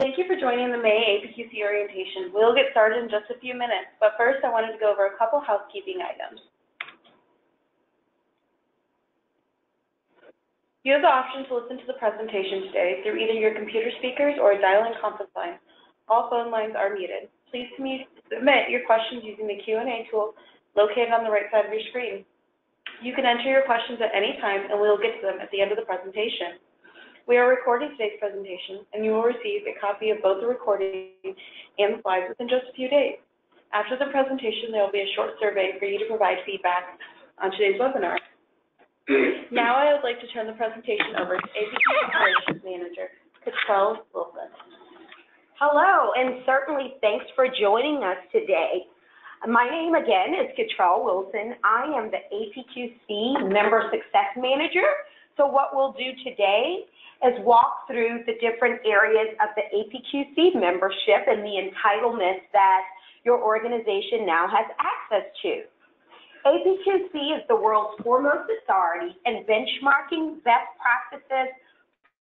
Thank you for joining the May APQC Orientation. We'll get started in just a few minutes, but first I wanted to go over a couple housekeeping items. You have the option to listen to the presentation today through either your computer speakers or a dial-in conference line. All phone lines are muted. Please submit your questions using the Q&A tool located on the right side of your screen. You can enter your questions at any time, and we will get to them at the end of the presentation. We are recording today's presentation, and you will receive a copy of both the recording and the slides within just a few days. After the presentation, there will be a short survey for you to provide feedback on today's webinar. Now I would like to turn the presentation over to APQC Operations Manager, Cottrell Wilson. Hello, and certainly thanks for joining us today. My name again is Cottrell Wilson. I am the APQC Member Success Manager. So what we'll do today is walk through the different areas of the APQC membership and the entitlements that your organization now has access to. APQC is the world's foremost authority in benchmarking, best practices,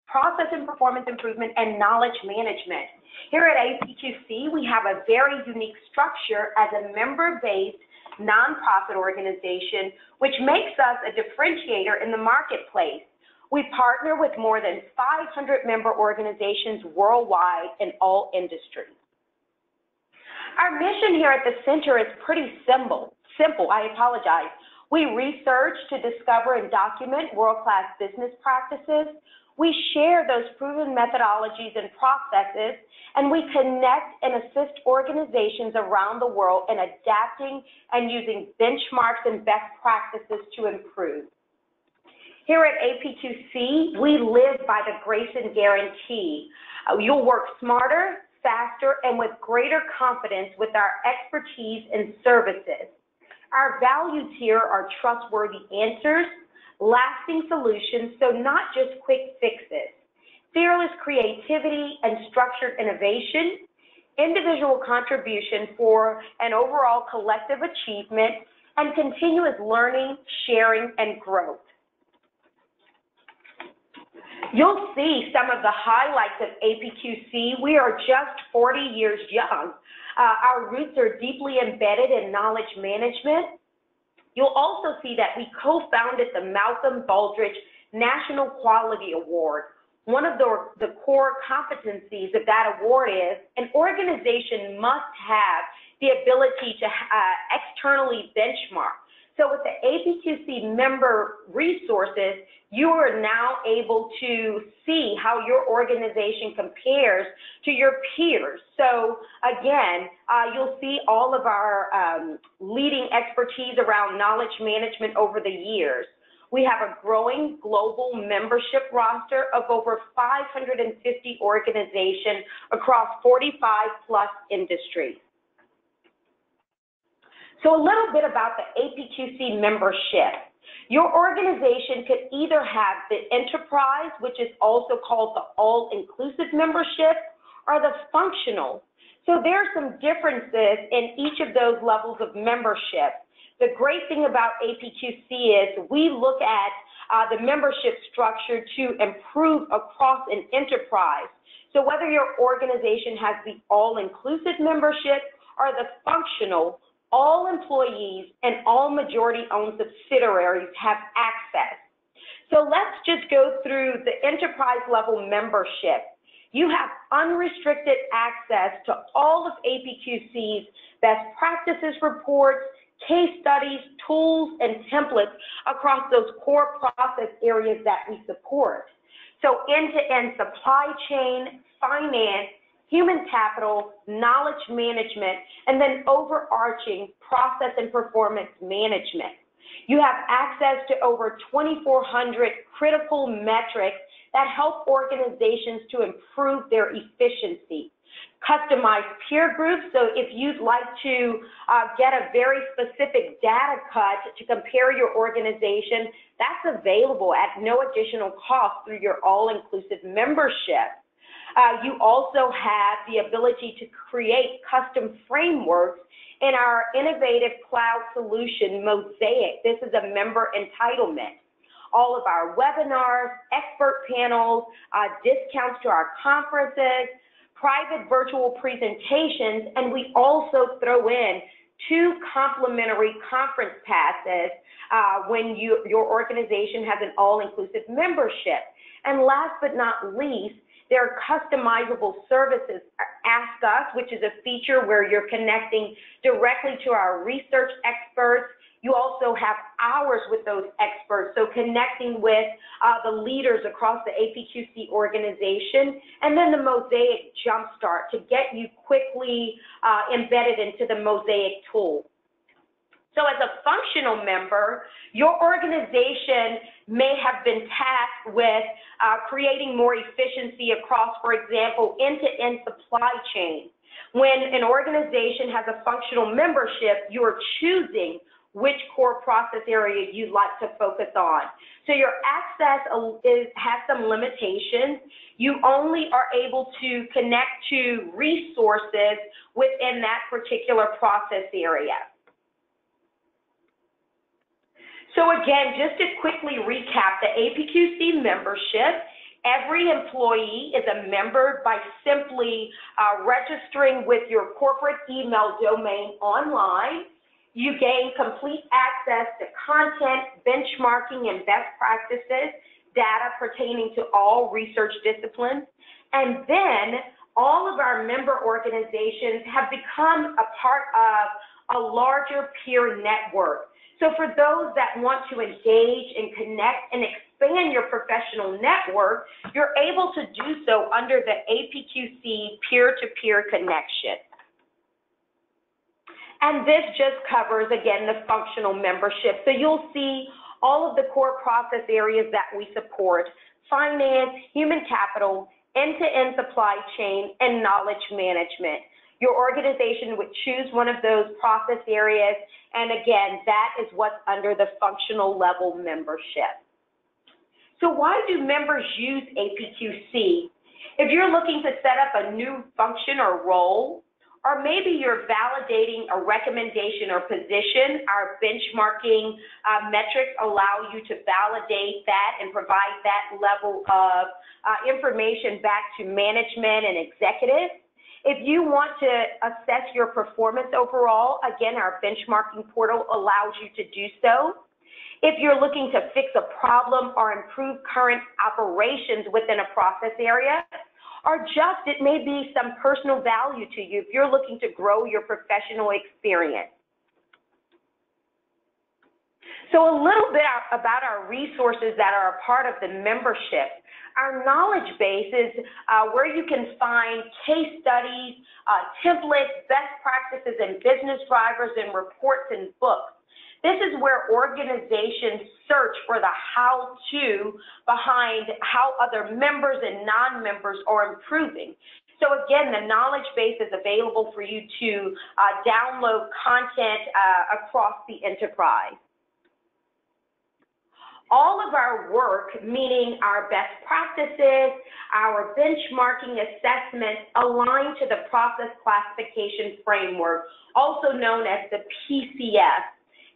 process and performance improvement, and knowledge management. Here at APQC, we have a very unique structure as a member-based nonprofit organization, which makes us a differentiator in the marketplace. We partner with more than 500 member organizations worldwide in all industries. Our mission here at the center is pretty simple. We research to discover and document world-class business practices. We share those proven methodologies and processes, and we connect and assist organizations around the world in adapting and using benchmarks and best practices to improve. Here at APQC, we live by the grace and guarantee. You'll work smarter, faster, and with greater confidence with our expertise and services. Our values here are trustworthy answers, lasting solutions, so not just quick fixes, fearless creativity and structured innovation, individual contribution for an overall collective achievement, and continuous learning, sharing, and growth. You'll see some of the highlights of APQC. We are just 40 years young. Our roots are deeply embedded in knowledge management. You'll also see that we co-founded the Malcolm Baldrige National Quality Award. One of the core competencies of that award is an organization must have the ability to externally benchmark. So with the APQC member resources, you are now able to see how your organization compares to your peers. So again, you'll see all of our leading expertise around knowledge management over the years. We have a growing global membership roster of over 550 organizations across 45+ industries. So a little bit about the APQC membership. Your organization could either have the enterprise, which is also called the all-inclusive membership, or the functional. So there are some differences in each of those levels of membership. The great thing about APQC is we look at the membership structure to improve across an enterprise. So whether your organization has the all-inclusive membership or the functional, all employees and all majority-owned subsidiaries have access. So let's just go through the enterprise-level membership. You have unrestricted access to all of APQC's best practices reports, case studies, tools, and templates across those core process areas that we support. So end-to-end supply chain, finance, human capital, knowledge management, and then overarching process and performance management. You have access to over 2,400 critical metrics that help organizations to improve their efficiency. Customized peer groups, so if you'd like to get a very specific data cut to compare your organization, that's available at no additional cost through your all-inclusive membership. You also have the ability to create custom frameworks in our innovative cloud solution, Mosaic. This is a member entitlement. All of our webinars, expert panels, discounts to our conferences, private virtual presentations, and we also throw in 2 complimentary conference passes when your organization has an all-inclusive membership. And last but not least, there are customizable services. Ask Us, which is a feature where you're connecting directly to our research experts. You also have hours with those experts, so connecting with the leaders across the APQC organization, and then the Mosaic Jumpstart to get you quickly embedded into the Mosaic tool. So as a functional member, your organization may have been tasked with creating more efficiency across, for example, end-to-end supply chain. When an organization has a functional membership, you're choosing which core process area you'd like to focus on. So your access has some limitations. You only are able to connect to resources within that particular process area. So again, just to quickly recap the APQC membership, every employee is a member by simply registering with your corporate email domain online. You gain complete access to content, benchmarking, and best practices, data pertaining to all research disciplines. And then all of our member organizations have become a part of a larger peer network. So for those that want to engage and connect and expand your professional network, you're able to do so under the APQC peer-to-peer connection. And this just covers, again, the functional membership. So you'll see all of the core process areas that we support: finance, human capital, end-to-end supply chain, and knowledge management. Your organization would choose one of those process areas, and again, that is what's under the functional level membership. So why do members use APQC? If you're looking to set up a new function or role, or maybe you're validating a recommendation or position, our benchmarking metrics allow you to validate that and provide that level of information back to management and executives. If you want to assess your performance overall, again, our benchmarking portal allows you to do so. If you're looking to fix a problem or improve current operations within a process area, or just it may be some personal value to you if you're looking to grow your professional experience. So a little bit about our resources that are a part of the membership. Our knowledge base is where you can find case studies, templates, best practices, and business drivers, and reports and books. This is where organizations search for the how-to behind how other members and non-members are improving. So again, the knowledge base is available for you to download content across the enterprise. All of our work, meaning our best practices, our benchmarking assessments, align to the process classification framework, also known as the PCF.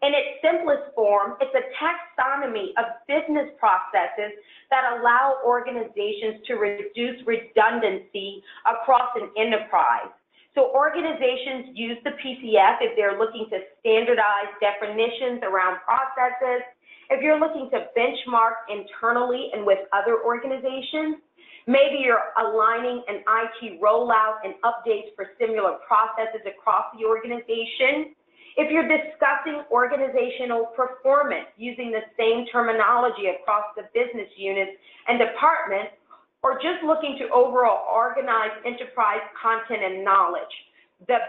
In its simplest form, it's a taxonomy of business processes that allow organizations to reduce redundancy across an enterprise. So organizations use the PCF if they're looking to standardize definitions around processes, if you're looking to benchmark internally and with other organizations, maybe you're aligning an IT rollout and updates for similar processes across the organization. If you're discussing organizational performance using the same terminology across the business units and departments, or just looking to overall organize enterprise content and knowledge, the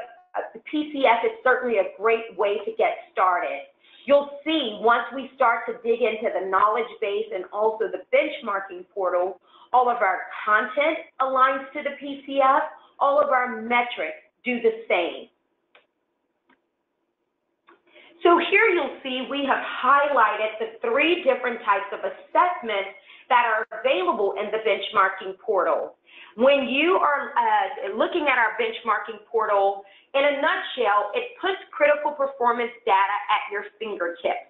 PCF is certainly a great way to get started. You'll see once we start to dig into the knowledge base and also the benchmarking portal, all of our content aligns to the PCF, all of our metrics do the same. So here you'll see we have highlighted the 3 different types of assessments that are available in the benchmarking portal. When you are looking at our benchmarking portal, in a nutshell, it puts critical performance data at your fingertips.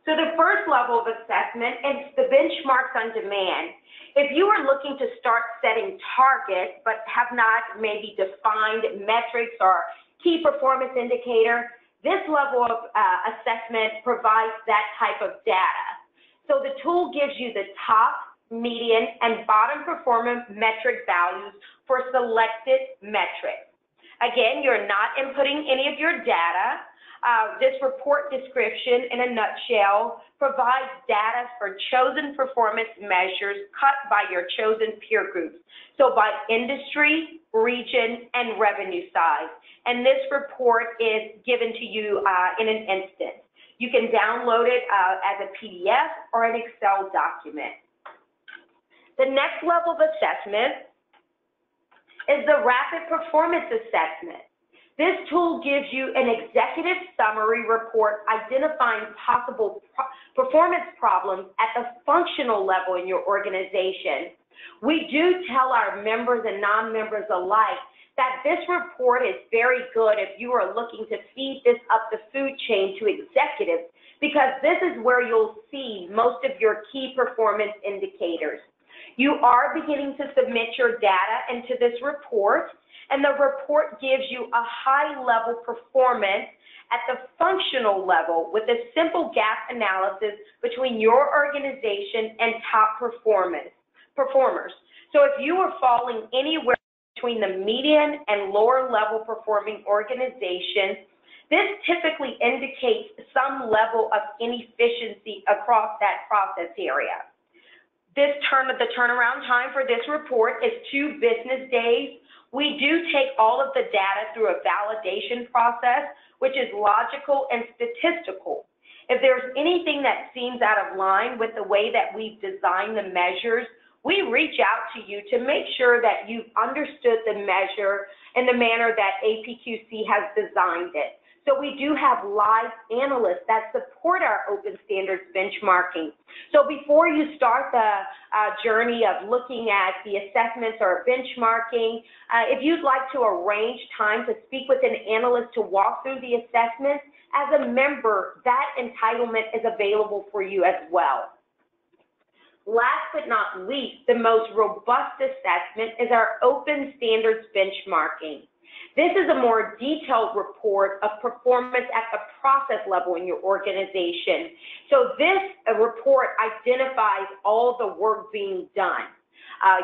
So the first level of assessment is the benchmarks on demand. If you are looking to start setting targets but have not maybe defined metrics or key performance indicator, this level of assessment provides that type of data. So the tool gives you the top, median, and bottom performance metric values for selected metrics. Again, you're not inputting any of your data. This report description, in a nutshell, provides data for chosen performance measures cut by your chosen peer groups, so by industry, region, and revenue size. And this report is given to you in an instant. You can download it as a PDF or an Excel document. The next level of assessment is the rapid performance assessment. This tool gives you an executive summary report identifying possible performance problems at the functional level in your organization. We do tell our members and non-members alike that this report is very good if you are looking to feed this up the food chain to executives, because this is where you'll see most of your key performance indicators. You are beginning to submit your data into this report, and the report gives you a high-level performance at the functional level with a simple gap analysis between your organization and top performers. So if you are falling anywhere between the median and lower level performing organizations, this typically indicates some level of inefficiency across that process area. The turnaround time for this report is 2 business days. We do take all of the data through a validation process, which is logical and statistical. If there's anything that seems out of line with the way that we've designed the measures, we reach out to you to make sure that you've understood the measure in the manner that APQC has designed it. So we do have live analysts that support our open standards benchmarking. So before you start the journey of looking at the assessments or benchmarking, if you'd like to arrange time to speak with an analyst to walk through the assessments, as a member, that entitlement is available for you as well. Last but not least, the most robust assessment is our open standards benchmarking. This is a more detailed report of performance at the process level in your organization. So this report identifies all the work being done.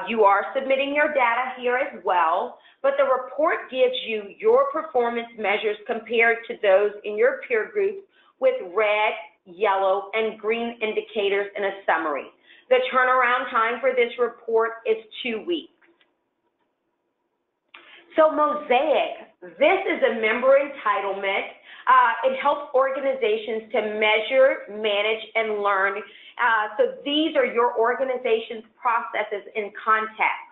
You are submitting your data here as well, but the report gives you your performance measures compared to those in your peer group with red, yellow, and green indicators in a summary. The turnaround time for this report is 2 weeks. So Mosaic, this is a member entitlement. It helps organizations to measure, manage, and learn. So these are your organization's processes in context.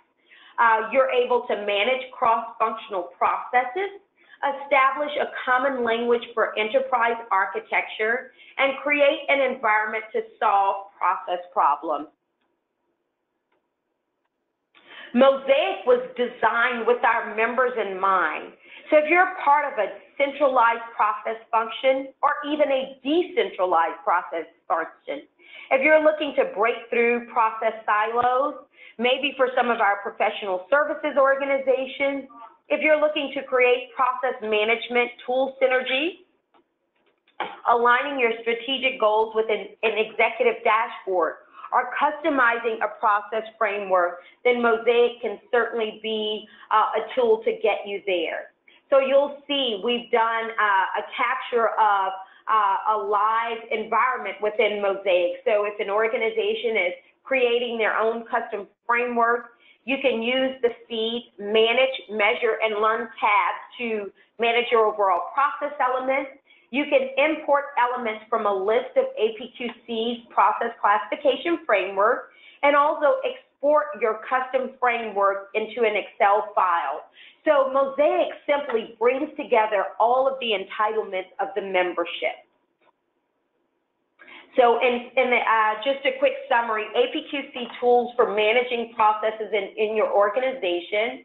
You're able to manage cross-functional processes, establish a common language for enterprise architecture, and create an environment to solve process problems. Mosaic was designed with our members in mind. So if you're part of a centralized process function or even a decentralized process function, if you're looking to break through process silos, maybe for some of our professional services organizations, if you're looking to create process management tool synergy, aligning your strategic goals with an executive dashboard, or customizing a process framework, then Mosaic can certainly be a tool to get you there. So you'll see we've done a capture of a live environment within Mosaic. So if an organization is creating their own custom framework, you can use the feed, manage, measure, and learn tabs to manage your overall process elements. You can import elements from a list of APQC's process classification framework and also export your custom framework into an Excel file. So Mosaic simply brings together all of the entitlements of the membership. So just a quick summary, APQC tools for managing processes in your organization.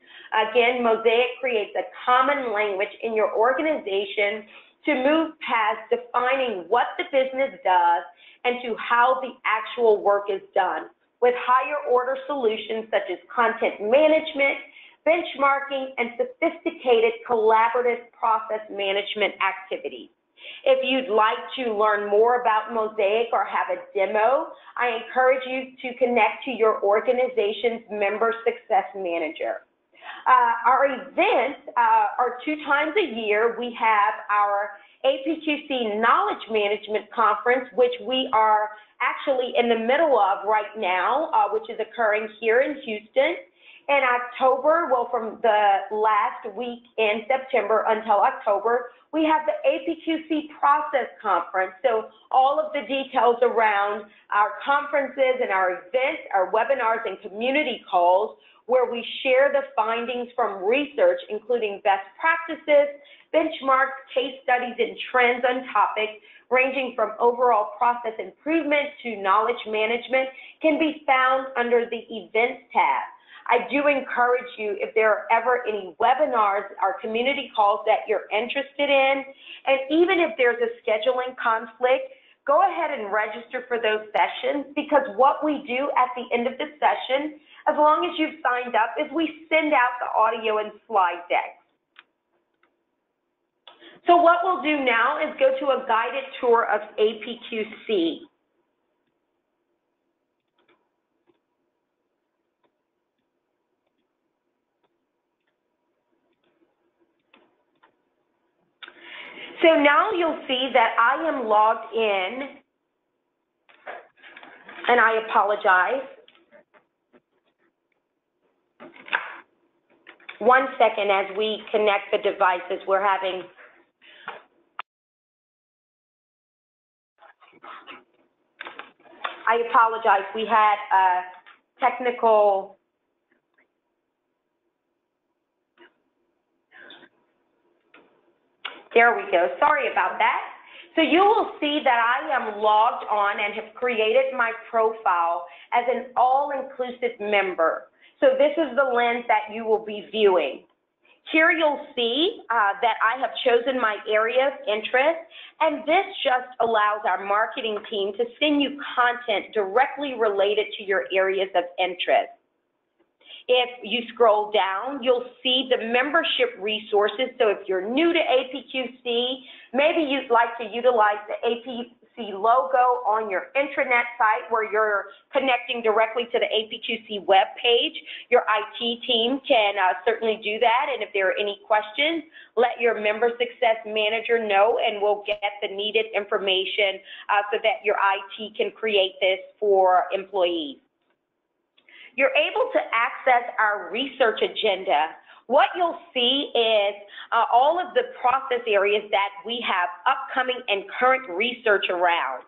Again, Mosaic creates a common language in your organization to move past defining what the business does and to how the actual work is done, with higher order solutions such as content management, benchmarking, and sophisticated collaborative process management activities. If you'd like to learn more about Mosaic or have a demo, I encourage you to connect to your organization's member success manager. Our events are 2 times a year. We have our APQC Knowledge Management Conference, which we are actually in the middle of right now, which is occurring here in Houston. In October, well, from the last week in September until October, we have the APQC Process Conference. So all of the details around our conferences and our events, our webinars and community calls, where we share the findings from research, including best practices, benchmarks, case studies, and trends on topics ranging from overall process improvement to knowledge management, can be found under the Events tab. I do encourage you, if there are ever any webinars or community calls that you're interested in, and even if there's a scheduling conflict, go ahead and register for those sessions, because what we do at the end of the session, as long as you've signed up, is we send out the audio and slide deck. So what we'll do now is go to a guided tour of APQC. So now you'll see that I am logged in, and I apologize. One second as we connect the devices. We're having I apologize. We had a technical There we go. Sorry about that. So you will see that I am logged on and have created my profile as an all-inclusive member. So this is the lens that you will be viewing. Here you'll see that I have chosen my area of interest, and this just allows our marketing team to send you content directly related to your areas of interest. If you scroll down, you'll see the membership resources. So if you're new to APQC, maybe you'd like to utilize the APQC logo on your intranet site where you're connecting directly to the APQC web page. Your IT team can certainly do that. And if there are any questions, let your member success manager know, and we'll get the needed information so that your IT can create this for employees. You're able to access our research agenda. What you'll see is all of the process areas that we have upcoming and current research around.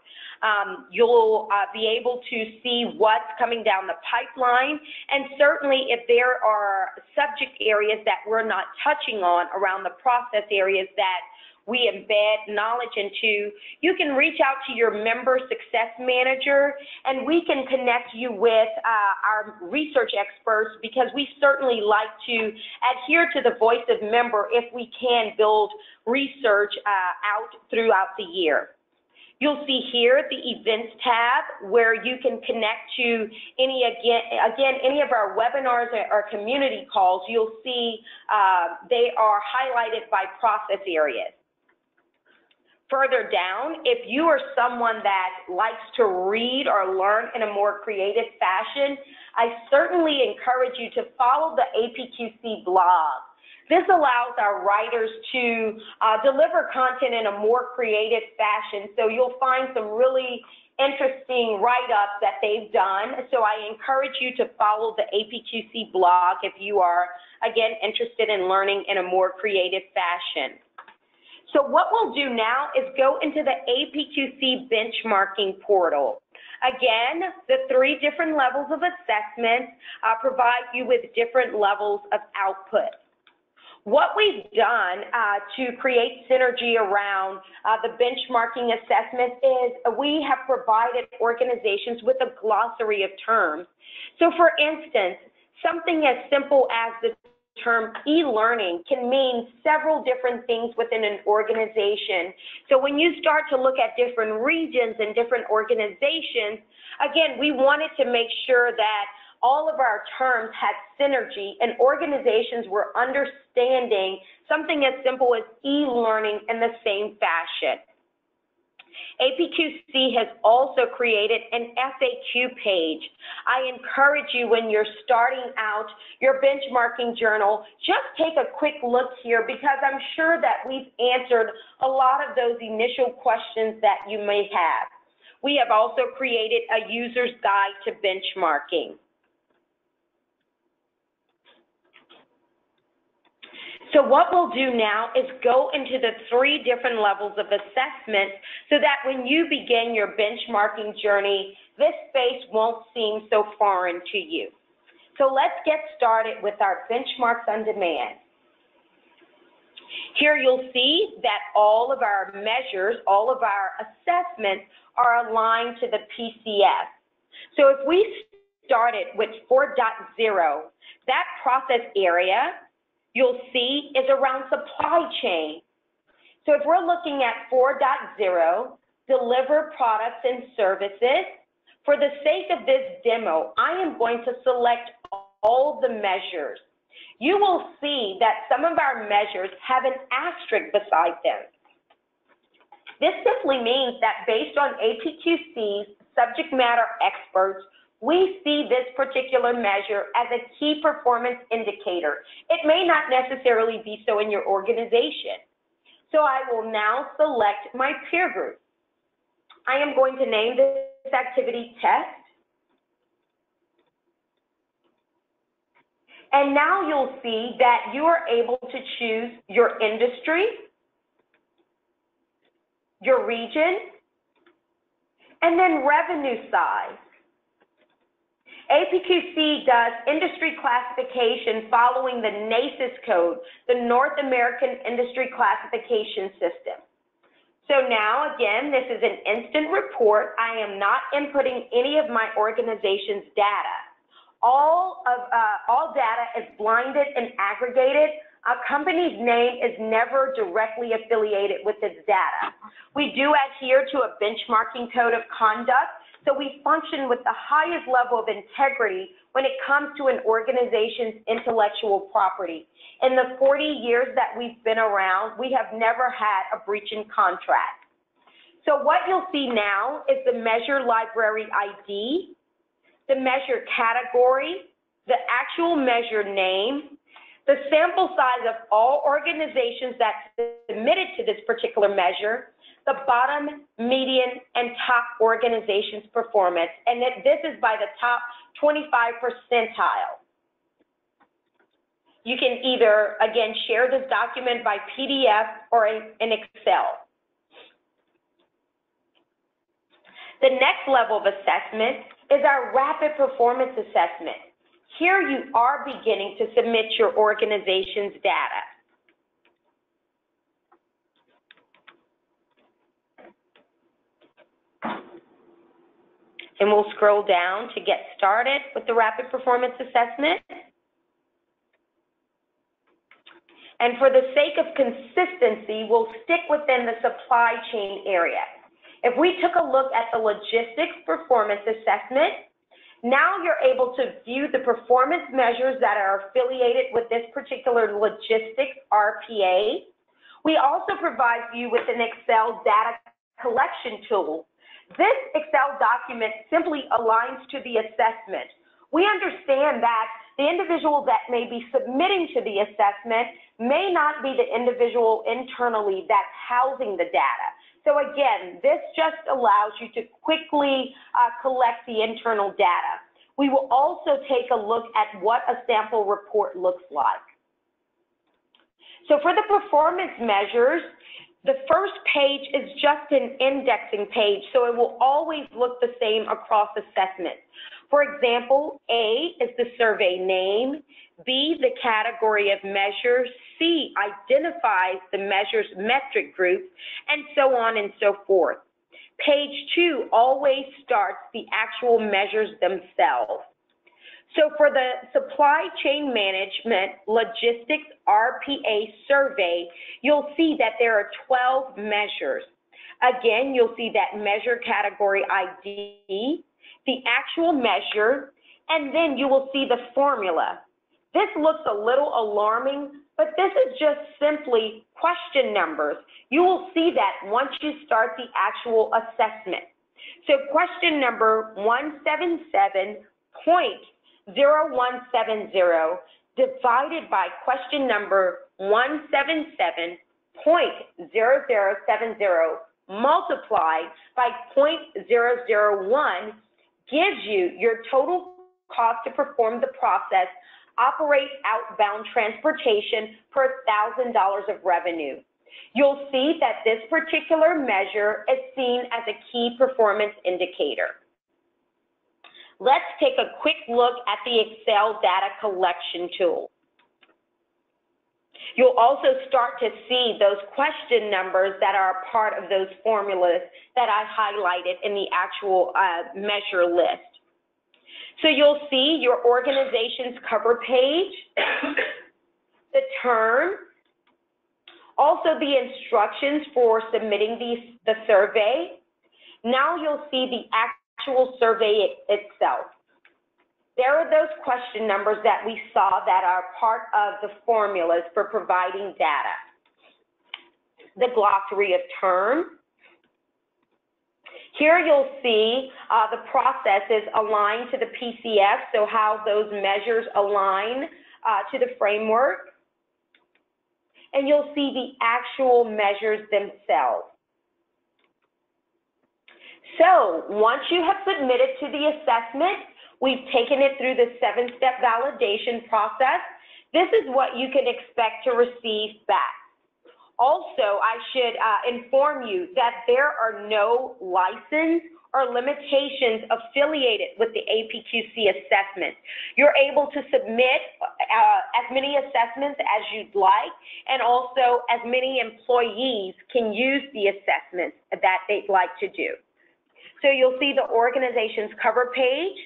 You'll be able to see what's coming down the pipeline, and certainly if there are subject areas that we're not touching on around the process areas that we embed knowledge into, you can reach out to your member success manager, and we can connect you with our research experts, because we certainly like to adhere to the voice of member if we can build research out throughout the year. You'll see here the events tab where you can connect to any of our webinars or community calls. You'll see they are highlighted by process areas. Further down, if you are someone that likes to read or learn in a more creative fashion, I certainly encourage you to follow the APQC blog. This allows our writers to deliver content in a more creative fashion, so you'll find some really interesting write-ups that they've done. So I encourage you to follow the APQC blog if you are, again, interested in learning in a more creative fashion. So what we'll do now is go into the APQC benchmarking portal. Again, the 3 different levels of assessment provide you with different levels of output. What we've done to create synergy around the benchmarking assessment is we have provided organizations with a glossary of terms. So for instance, something as simple as the term e-learning can mean several different things within an organization. So when you start to look at different regions and different organizations, again, we wanted to make sure that all of our terms had synergy and organizations were understanding something as simple as e-learning in the same fashion. APQC has also created an FAQ page. I encourage you, when you're starting out your benchmarking journal, just take a quick look here, because I'm sure that we've answered a lot of those initial questions that you may have. We have also created a user's guide to benchmarking. So what we'll do now is go into the 3 different levels of assessment so that when you begin your benchmarking journey, this space won't seem so foreign to you. So let's get started with our benchmarks on demand. Here you'll see that all of our measures, all of our assessments are aligned to the PCS. So if we started with 4.0, that process area you'll see is around supply chain. So if we're looking at 4.0, deliver products and services, for the sake of this demo, I am going to select all the measures. You will see that some of our measures have an asterisk beside them. This simply means that based on APQC's subject matter experts, we see this particular measure as a key performance indicator. It may not necessarily be so in your organization. So I will now select my peer group. I am going to name this activity test. And now you'll see that you are able to choose your industry, your region, and then revenue size. APQC does industry classification following the NACIS code, the North American Industry Classification System. So now, again, this is an instant report. I am not inputting any of my organization's data. All data is blinded and aggregated. A company's name is never directly affiliated with its data. We do adhere to a benchmarking code of conduct, so we function with the highest level of integrity when it comes to an organization's intellectual property. In the 40 years that we've been around, we have never had a breach in contract. So what you'll see now is the measure library ID, the measure category, the actual measure name, the sample size of all organizations that submitted to this particular measure, the bottom, median, and top organizations' performance, and this is by the top 25 percentile. You can either, again, share this document by PDF or in Excel. The next level of assessment is our rapid performance assessment. Here you are beginning to submit your organization's data. And we'll scroll down to get started with the rapid performance assessment. And for the sake of consistency, we'll stick within the supply chain area. If we took a look at the logistics performance assessment, now you're able to view the performance measures that are affiliated with this particular logistics RPA. We also provide you with an Excel data collection tool. This Excel document simply aligns to the assessment. We understand that the individual that may be submitting to the assessment may not be the individual internally that's housing the data. So again, this just allows you to quickly collect the internal data. We will also take a look at what a sample report looks like. So for the performance measures, the first page is just an indexing page, so it will always look the same across assessments. For example, A is the survey name, B, the category of measure, C identifies the measure's metric group, and so on and so forth. Page 2 always starts the actual measures themselves. So for the Supply Chain Management Logistics RPA survey, you'll see that there are 12 measures. Again, you'll see that measure category ID, the actual measure, and then you will see the formula. This looks a little alarming, but this is just simply question numbers. You will see that once you start the actual assessment. So question number 177.0170 divided by question number 177.0070 multiplied by 0.001 gives you your total cost to perform the process, operate outbound transportation per $1,000 of revenue. You'll see that this particular measure is seen as a key performance indicator. Let's take a quick look at the Excel data collection tool. You'll also start to see those question numbers that are a part of those formulas that I highlighted in the actual measure list. So you'll see your organization's cover page, the term, also the instructions for submitting the survey. Now you'll see the actual survey itself. There are those question numbers that we saw that are part of the formulas for providing data. The glossary of terms. Here you'll see the processes aligned to the PCF, so how those measures align to the framework. And you'll see the actual measures themselves. So once you have submitted to the assessment, we've taken it through the 7-step validation process. This is what you can expect to receive back. Also, I should inform you that there are no license or limitations affiliated with the APQC assessment. You're able to submit as many assessments as you'd like, and also as many employees can use the assessments that they'd like to do. So you'll see the organization's cover page,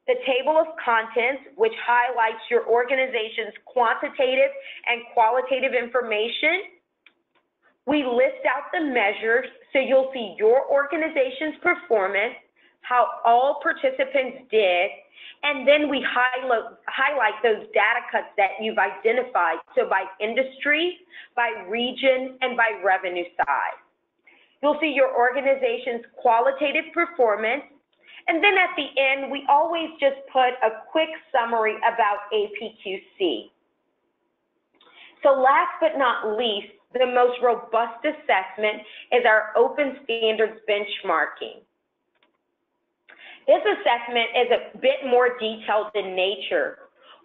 the table of contents, which highlights your organization's quantitative and qualitative information. We list out the measures, so you'll see your organization's performance, how all participants did, and then we highlight those data cuts that you've identified, so by industry, by region, and by revenue size. You'll see your organization's qualitative performance, and then at the end, we always just put a quick summary about APQC. So last but not least, the most robust assessment is our open standards benchmarking. This assessment is a bit more detailed in nature.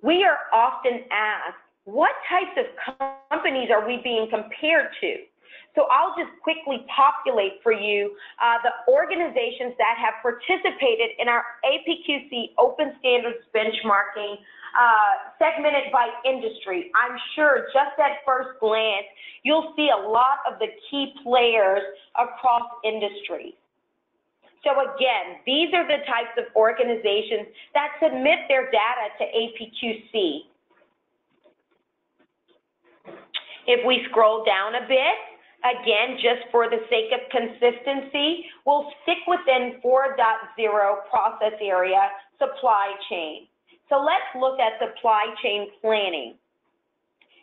We are often asked, what types of companies are we being compared to? So I'll just quickly populate for you the organizations that have participated in our APQC Open Standards Benchmarking segmented by industry. I'm sure just at first glance, you'll see a lot of the key players across industries. So again, these are the types of organizations that submit their data to APQC. If we scroll down a bit, again, just for the sake of consistency, we'll stick within 4.0 process area, supply chain. So let's look at supply chain planning.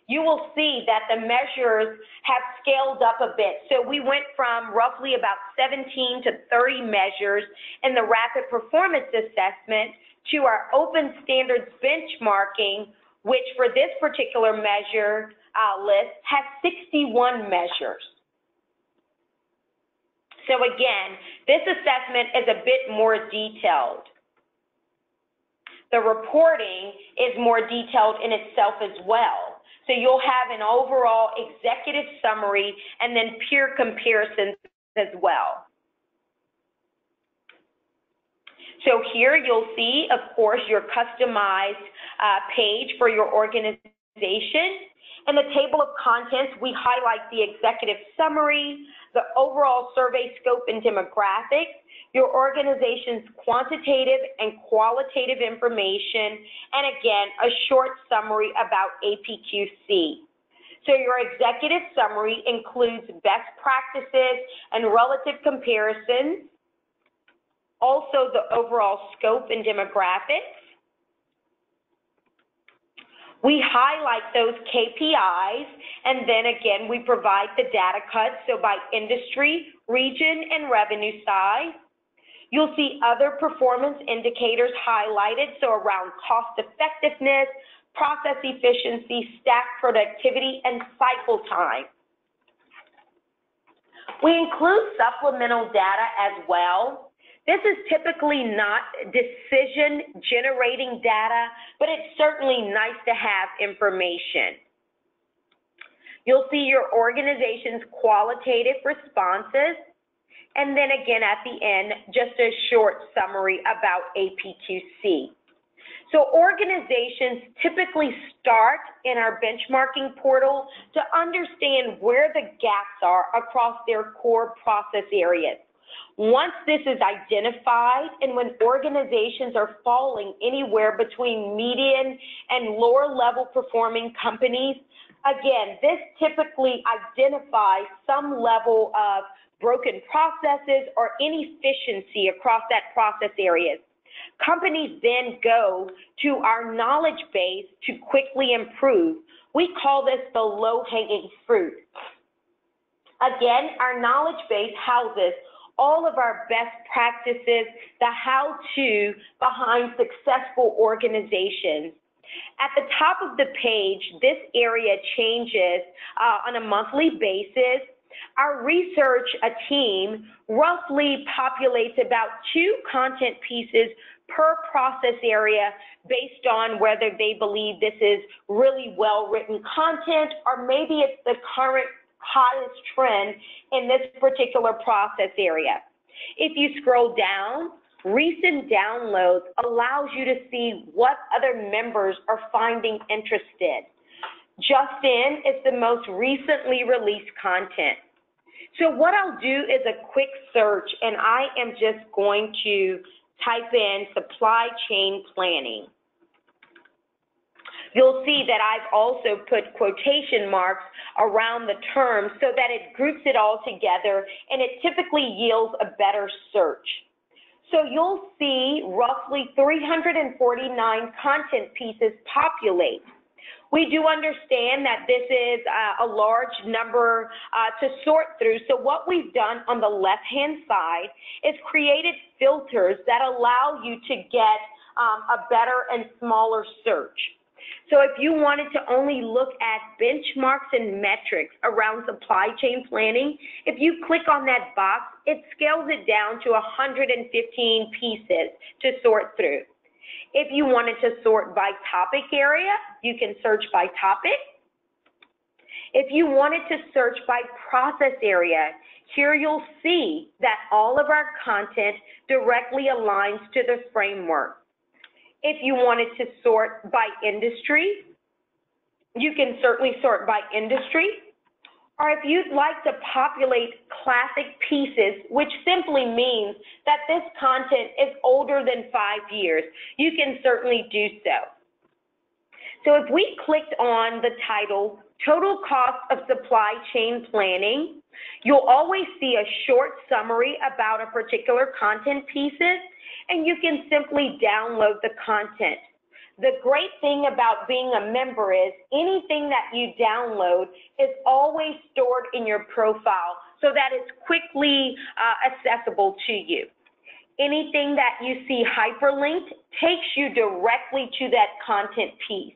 You will see that the measures have scaled up a bit. So we went from roughly about 17 to 30 measures in the rapid performance assessment to our open standards benchmarking, which for this particular measure list has 61 measures. So again, this assessment is a bit more detailed. The reporting is more detailed in itself as well. So you'll have an overall executive summary and then peer comparisons as well. So here you'll see, of course, your customized page for your organization. In the table of contents, we highlight the executive summary, the overall survey scope and demographics. your organization's quantitative and qualitative information, and again, a short summary about APQC. So your executive summary includes best practices and relative comparisons, also the overall scope and demographics. We highlight those KPIs, and then again, we provide the data cuts, so by industry, region, and revenue size. You'll see other performance indicators highlighted, so around cost effectiveness, process efficiency, staff productivity, and cycle time. We include supplemental data as well. This is typically not decision-generating data, but it's certainly nice to have information. You'll see your organization's qualitative responses, and then again at the end, just a short summary about APQC. So organizations typically start in our benchmarking portal to understand where the gaps are across their core process areas. Once this is identified, and when organizations are falling anywhere between median and lower level performing companies, again, this typically identifies some level of broken processes or inefficiency across that process areas. Companies then go to our knowledge base to quickly improve. We call this the low-hanging fruit. Again, our knowledge base houses all of our best practices, the how-to behind successful organizations. At the top of the page, this area changes on a monthly basis. Our research team roughly populates about 2 content pieces per process area based on whether they believe this is really well-written content or maybe it's the current hottest trend in this particular process area. If you scroll down, recent downloads allows you to see what other members are finding interested. Just in is the most recently released content. So what I'll do is a quick search, and I am just going to type in supply chain planning. You'll see that I've also put quotation marks around the term so that it groups it all together, and it typically yields a better search. So you'll see roughly 349 content pieces populate. We do understand that this is a large number to sort through, so what we've done on the left-hand side is created filters that allow you to get a better and smaller search. So if you wanted to only look at benchmarks and metrics around supply chain planning, if you click on that box, it scales it down to 115 pieces to sort through. If you wanted to sort by topic area, you can search by topic. If you wanted to search by process area, here you'll see that all of our content directly aligns to the framework. If you wanted to sort by industry, you can certainly sort by industry. Or if you'd like to populate classic pieces, which simply means that this content is older than 5 years, you can certainly do so. So if we clicked on the title, Total Cost of Supply Chain Planning, you'll always see a short summary about a particular content pieces, and you can simply download the content. The great thing about being a member is anything that you download is always stored in your profile so that it's quickly accessible to you. Anything that you see hyperlinked takes you directly to that content piece.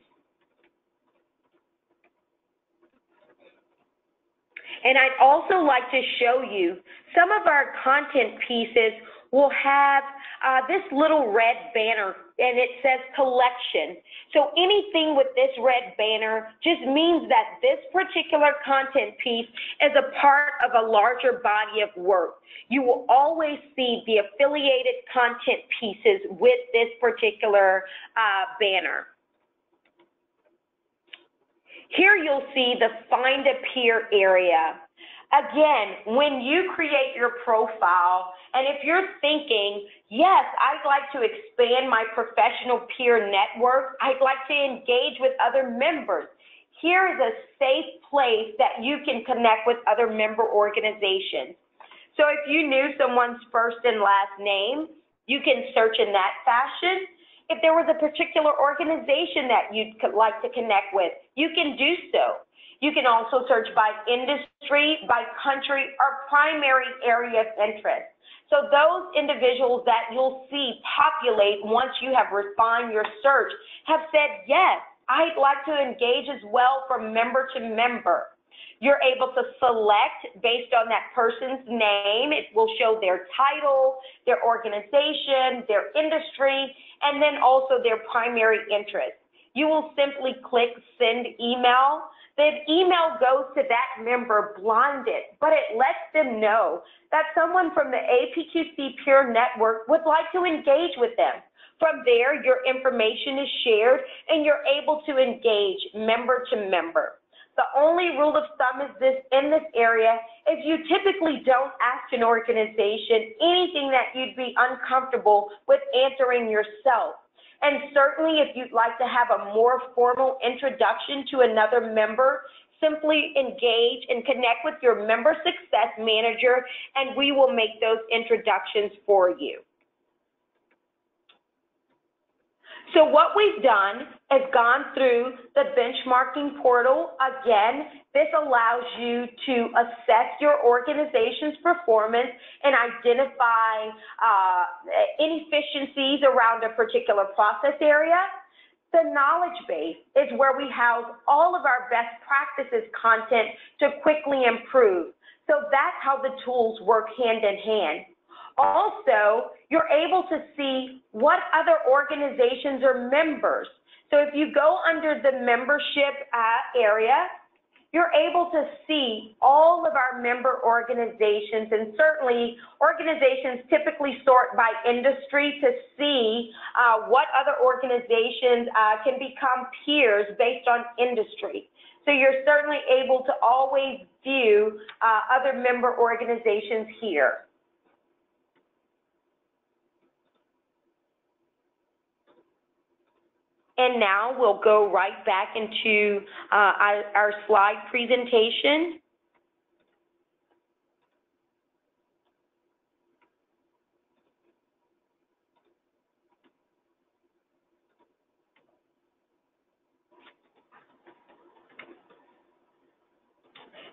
And I'd also like to show you some of our content pieces will have this little red banner, and it says collection. So anything with this red banner just means that this particular content piece is a part of a larger body of work. You will always see the affiliated content pieces with this particular banner. Here you'll see the Find a Peer area. Again, when you create your profile, and if you're thinking, yes, I'd like to expand my professional peer network, I'd like to engage with other members, here is a safe place that you can connect with other member organizations. So if you knew someone's first and last name, you can search in that fashion. If there was a particular organization that you'd like to connect with, you can do so. You can also search by industry, by country, or primary area of interest. So those individuals that you'll see populate once you have refined your search have said, yes, I'd like to engage as well from member to member. You're able to select based on that person's name. It will show their title, their organization, their industry, and then also their primary interest. You will simply click send email. The email goes to that member blinded, but it lets them know that someone from the APQC Peer Network would like to engage with them. From there, your information is shared and you're able to engage member to member. The only rule of thumb is this in this area is you typically don't ask an organization anything that you'd be uncomfortable with answering yourself. And certainly if you'd like to have a more formal introduction to another member, simply engage and connect with your member success manager and we will make those introductions for you. So what we've done is gone through the benchmarking portal. Again, this allows you to assess your organization's performance and identify inefficiencies around a particular process area. The knowledge base is where we house all of our best practices content to quickly improve. So that's how the tools work hand in hand. Also, you're able to see what other organizations are members. So if you go under the membership area, you're able to see all of our member organizations, and certainly organizations typically sort by industry to see what other organizations can become peers based on industry. So you're certainly able to always view other member organizations here. And now we'll go right back into our slide presentation.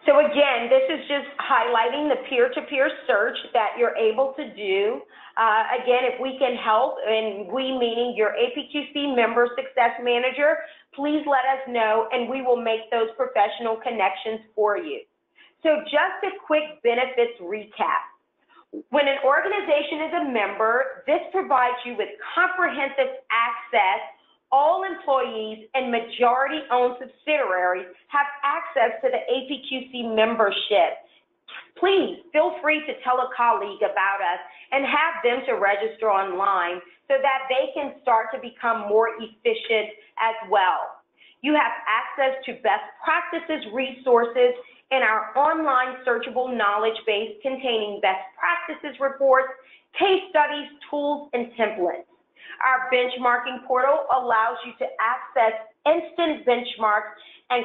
So again, this is just highlighting the peer-to-peer search that you're able to do. Again, if we can help, and we meaning your APQC Member Success Manager, please let us know and we will make those professional connections for you. So just a quick benefits recap. When an organization is a member, this provides you with comprehensive access. All employees and majority-owned subsidiaries have access to the APQC membership. Please feel free to tell a colleague about us and have them to register online so that they can start to become more efficient as well. You have access to best practices resources in our online searchable knowledge base containing best practices reports, case studies, tools, and templates. Our benchmarking portal allows you to access instant benchmarks and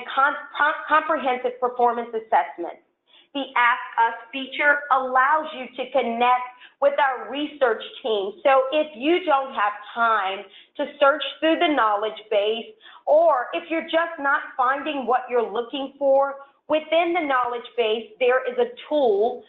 comprehensive performance assessments. The Ask Us feature allows you to connect with our research team. So if you don't have time to search through the knowledge base, or if you're just not finding what you're looking for, within the knowledge base, there is a tool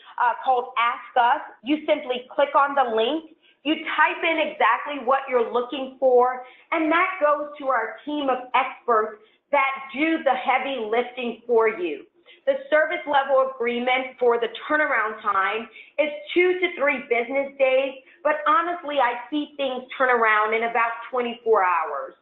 called Ask Us. You simply click on the link. You type in exactly what you're looking for, and that goes to our team of experts that do the heavy lifting for you. The service level agreement for the turnaround time is 2 to 3 business days, but honestly, I see things turn around in about 24 hours.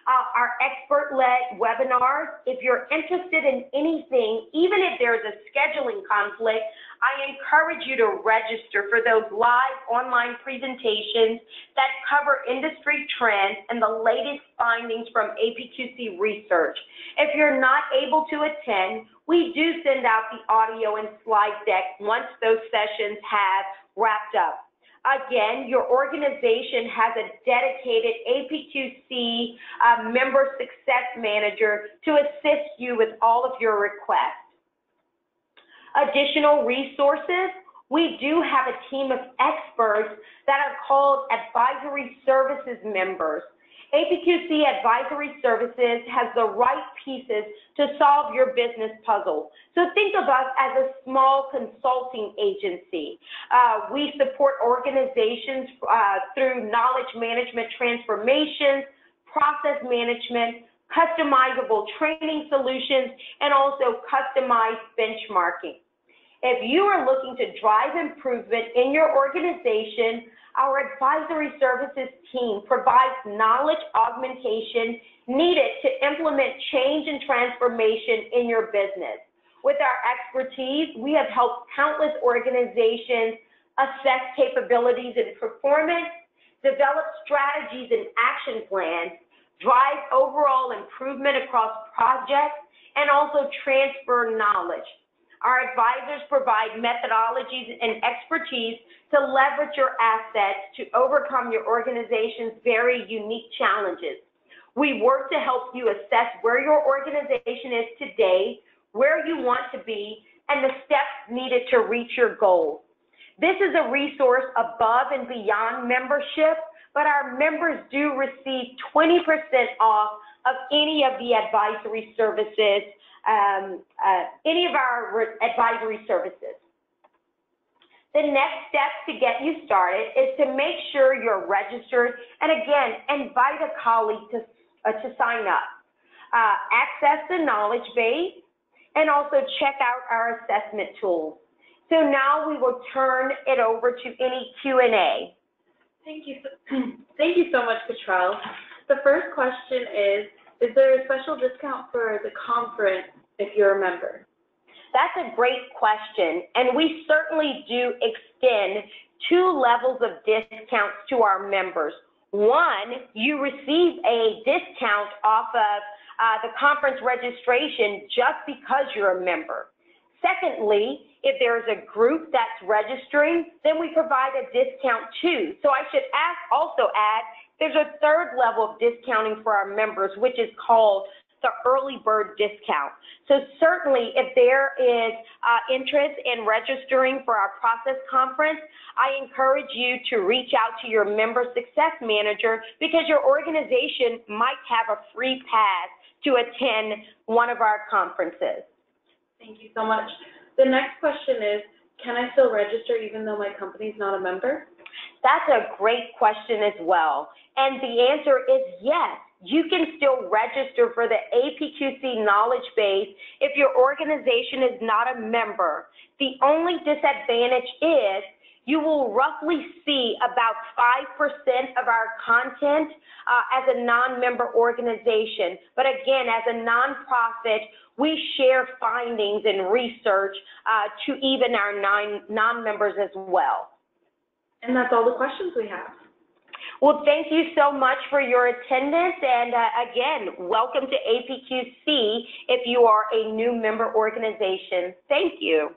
Our expert-led webinars, if you're interested in anything, even if there's a scheduling conflict, I encourage you to register for those live online presentations that cover industry trends and the latest findings from APQC research. If you're not able to attend, we do send out the audio and slide deck once those sessions have wrapped up. Again, your organization has a dedicated APQC member success manager to assist you with all of your requests. Additional resources, we do have a team of experts that are called advisory services members. APQC Advisory Services has the right pieces to solve your business puzzle. So think of us as a small consulting agency. We support organizations through knowledge management transformations, process management, customizable training solutions, and also customized benchmarking. If you are looking to drive improvement in your organization, our advisory services team provides knowledge augmentation needed to implement change and transformation in your business. With our expertise, we have helped countless organizations assess capabilities and performance, develop strategies and action plans, drive overall improvement across projects, and also transfer knowledge. Our advisors provide methodologies and expertise to leverage your assets to overcome your organization's very unique challenges. We work to help you assess where your organization is today, where you want to be, and the steps needed to reach your goals. This is a resource above and beyond membership, but our members do receive 20% off of any of the advisory services, any of our advisory services. The next step to get you started is to make sure you're registered, and again, invite a colleague to sign up. Access the knowledge base, and also check out our assessment tools. So now we will turn it over to any Q&A. Thank you so much, Cottrell. The first question is there a special discount for the conference if you're a member? That's a great question, and we certainly do extend 2 levels of discounts to our members. One, you receive a discount off of the conference registration just because you're a member. Secondly, if there's a group that's registering, then we provide a discount too. So I should also add, there's a 3rd level of discounting for our members, which is called the early bird discount. So certainly if there is interest in registering for our process conference, I encourage you to reach out to your member success manager, because your organization might have a free pass to attend one of our conferences. Thank you so much. The next question is, can I still register even though my company's not a member? That's a great question as well. And the answer is yes. You can still register for the APQC knowledge base if your organization is not a member. The only disadvantage is you will roughly see about 5% of our content as a non-member organization. But again, as a nonprofit, we share findings and research to even our non-members as well. And that's all the questions we have. Well, thank you so much for your attendance, and again, welcome to APQC if you are a new member organization. Thank you.